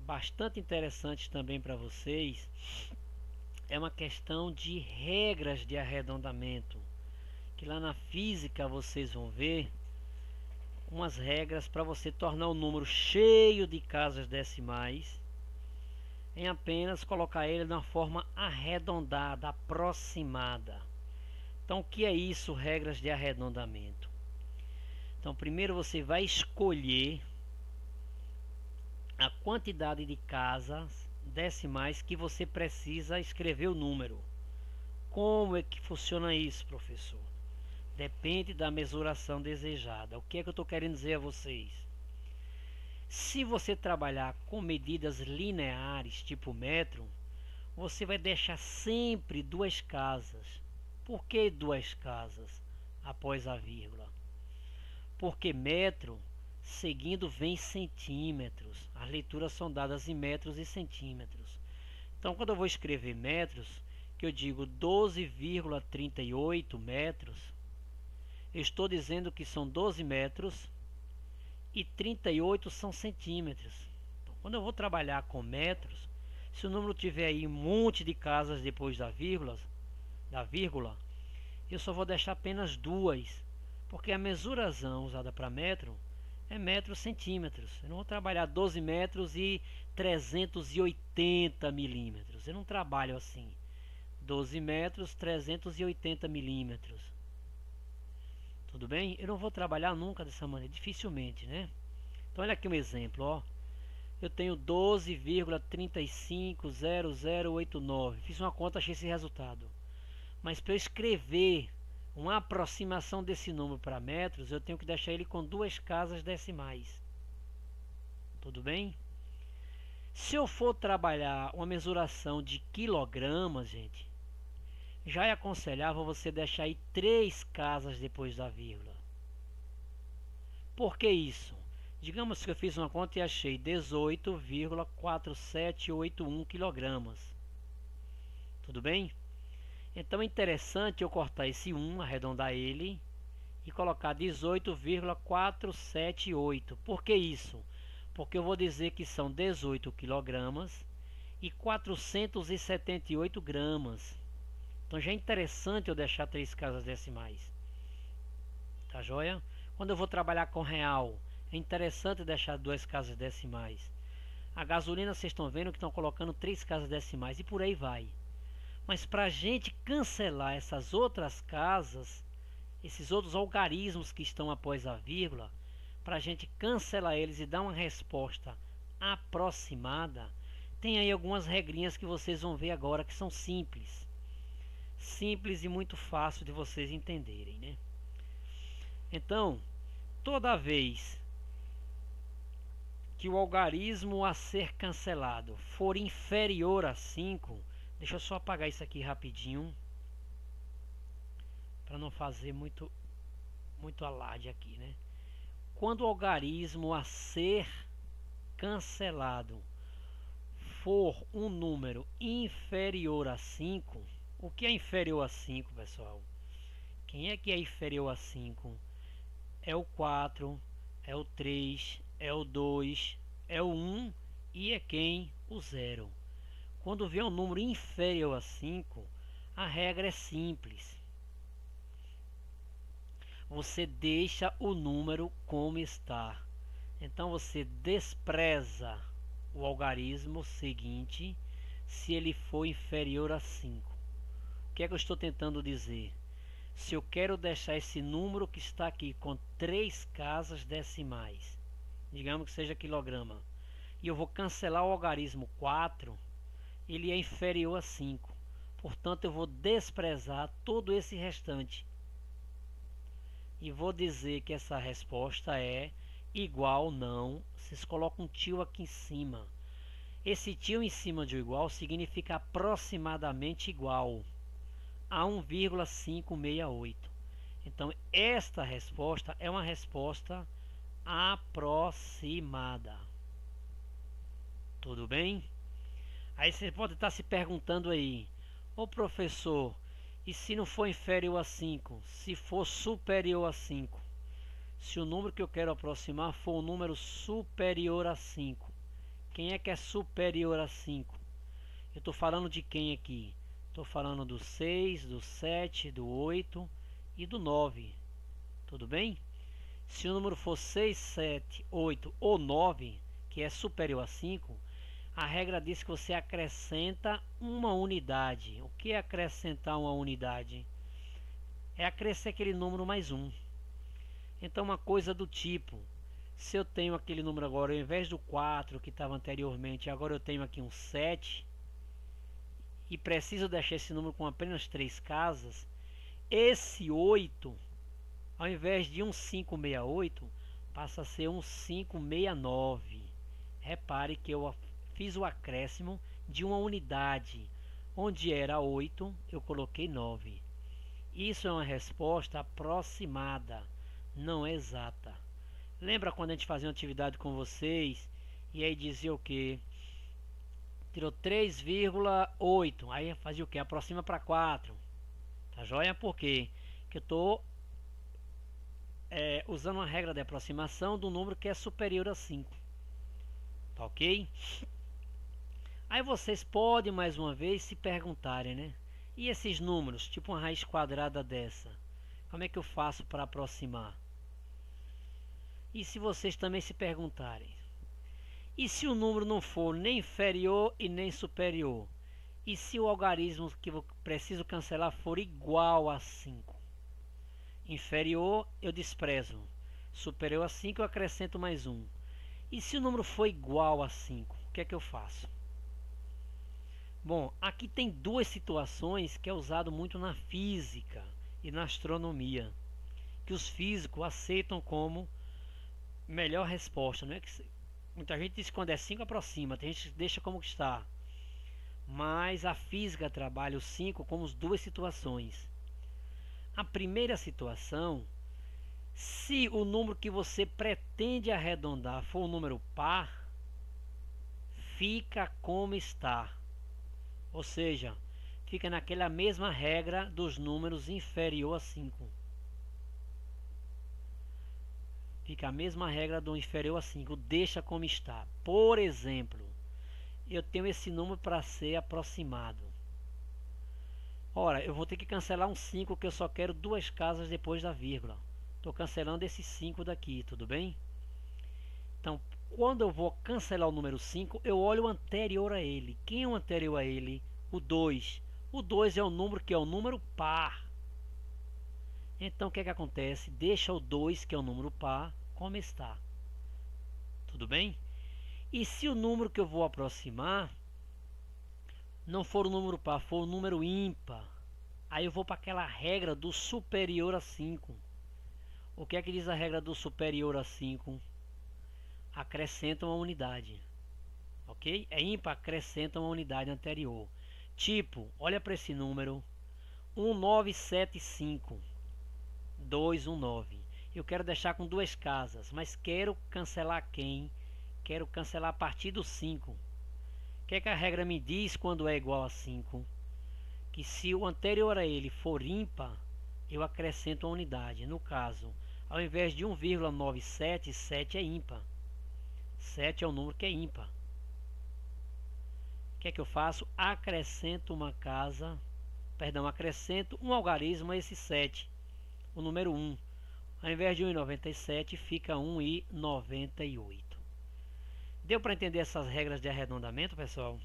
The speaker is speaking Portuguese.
bastante interessante também para vocês é uma questão de regras de arredondamento, que lá na física vocês vão ver umas regras para você tornar o número cheio de casas decimais em apenas colocar ele de uma forma arredondada, aproximada. Então, o que é isso, regras de arredondamento? Então, primeiro você vai escolher a quantidade de casas decimais que você precisa escrever o número. Como é que funciona isso, professor? Depende da mesuração desejada. O que é que eu estou querendo dizer a vocês? Se você trabalhar com medidas lineares, tipo metro, você vai deixar sempre duas casas. Por que duas casas após a vírgula? Porque metro seguindo vem centímetros. As leituras são dadas em metros e centímetros. Então, quando eu vou escrever metros, que eu digo 12,38 metros, eu estou dizendo que são 12 metros e 38 são centímetros. Então, quando eu vou trabalhar com metros, se o número tiver aí um monte de casas depois da vírgula, eu só vou deixar apenas duas, porque a mesuração usada para metro é metros centímetros. Eu não vou trabalhar 12 metros e 380 milímetros. Eu não trabalho assim. 12 metros, 380 milímetros. Tudo bem? Eu não vou trabalhar nunca dessa maneira, dificilmente, né? Então olha aqui um exemplo, ó. Eu tenho 12,350089. Fiz uma conta, achei esse resultado. Mas para eu escrever uma aproximação desse número para metros, eu tenho que deixar ele com duas casas decimais. Tudo bem? Se eu for trabalhar uma mesuração de quilogramas, gente, já é aconselhável você deixar aí três casas depois da vírgula. Por que isso? Digamos que eu fiz uma conta e achei 18,4781 quilogramas. Tudo bem? Então é interessante eu cortar esse 1, arredondar ele e colocar 18,478. Por que isso? Porque eu vou dizer que são 18 quilogramas e 478 gramas. Então já é interessante eu deixar três casas decimais. Tá joia? Quando eu vou trabalhar com real, é interessante deixar duas casas decimais. A gasolina vocês estão vendo que estão colocando três casas decimais e por aí vai. Mas para a gente cancelar essas outras casas, esses outros algarismos que estão após a vírgula, para a gente cancelar eles e dar uma resposta aproximada, tem aí algumas regrinhas que vocês vão ver agora que são simples. Simples e muito fácil de vocês entenderem, né? Então, toda vez que o algarismo a ser cancelado for inferior a 5, deixa eu só apagar isso aqui rapidinho, para não fazer muito alarde aqui, né? Quando o algarismo a ser cancelado for um número inferior a 5, o que é inferior a 5, pessoal? Quem é que é inferior a 5? É o 4, é o 3, é o 2, é o 1 e é quem? O 0. Quando vier um número inferior a 5, a regra é simples. Você deixa o número como está. Então você despreza o algarismo seguinte se ele for inferior a 5. O que é que eu estou tentando dizer? Se eu quero deixar esse número que está aqui com três casas decimais, digamos que seja quilograma, e eu vou cancelar o algarismo 4, ele é inferior a 5. Portanto, eu vou desprezar todo esse restante. E vou dizer que essa resposta é igual, não. Vocês colocam um tio aqui em cima. Esse tio em cima de igual significa aproximadamente igual a 1,568. Então, esta resposta é uma resposta aproximada. Tudo bem? Aí você pode estar se perguntando aí, ô professor, e se não for inferior a 5? Se for superior a 5? Se o número que eu quero aproximar for um número superior a 5, Quem é que é superior a 5? Eu estou falando de quem aqui? Estou falando do 6, do 7, do 8 e do 9. Tudo bem? Se o número for 6, 7, 8 ou 9, que é superior a 5, a regra diz que você acrescenta uma unidade. O que é acrescentar uma unidade? É acrescer aquele número mais 1. Então, uma coisa do tipo, se eu tenho aquele número agora, ao invés do 4 que estava anteriormente, agora eu tenho aqui um 7, e preciso deixar esse número com apenas 3 casas, esse 8, ao invés de um 568, passa a ser um 569. Repare que eu fiz o acréscimo de uma unidade. Onde era 8, eu coloquei 9. Isso é uma resposta aproximada, não exata. Lembra quando a gente fazia uma atividade com vocês e aí dizia o que? Tirou 3,8. Aí fazia o que? Aproxima para 4. Tá joia? Por quê? Porque eu estou usando uma regra de aproximação do número que é superior a 5. Tá ok? Aí vocês podem mais uma vez se perguntarem, né? E esses números, tipo uma raiz quadrada dessa, como é que eu faço para aproximar? E se vocês também se perguntarem, e se o número não for nem inferior e nem superior? E se o algarismo que eu preciso cancelar for igual a 5? Inferior eu desprezo, superior a 5 eu acrescento mais 1. E se o número for igual a 5, o que é que eu faço? Bom, aqui tem duas situações que é usado muito na física e na astronomia, que os físicos aceitam como melhor resposta, não é? Muita gente diz que quando é 5 aproxima, tem gente que deixa como está. Mas a física trabalha o 5 como as duas situações. A primeira situação, se o número que você pretende arredondar for um número par, fica como está. Ou seja, fica naquela mesma regra dos números inferior a 5. Fica a mesma regra do inferior a 5, deixa como está. Por exemplo, eu tenho esse número para ser aproximado. Ora, eu vou ter que cancelar um 5 que eu só quero duas casas depois da vírgula. Estou cancelando esse 5 daqui, tudo bem? Então, quando eu vou cancelar o número 5, eu olho o anterior a ele. Quem é o anterior a ele? O 2. O 2 é o número que é o número par. Então, o que é que acontece? Deixa o 2, que é o número par, como está. Tudo bem? E se o número que eu vou aproximar não for o número par, for o número ímpar, aí eu vou para aquela regra do superior a 5. O que é que diz a regra do superior a 5? Acrescenta uma unidade. Ok? É ímpar, acrescenta uma unidade anterior. Tipo, olha para esse número: 1975, 219. Eu quero deixar com duas casas, mas quero cancelar quem? Quero cancelar a partir do 5. O que é que a regra me diz quando é igual a 5? Que se o anterior a ele for ímpar, eu acrescento uma unidade. No caso, ao invés de 1,97, 7 é ímpar. 7 é um número que é ímpar. O que é que eu faço? Acrescento uma casa, acrescento um algarismo a esse 7, o número 1. Ao invés de 1,97 fica 1,98. Deu para entender essas regras de arredondamento, pessoal?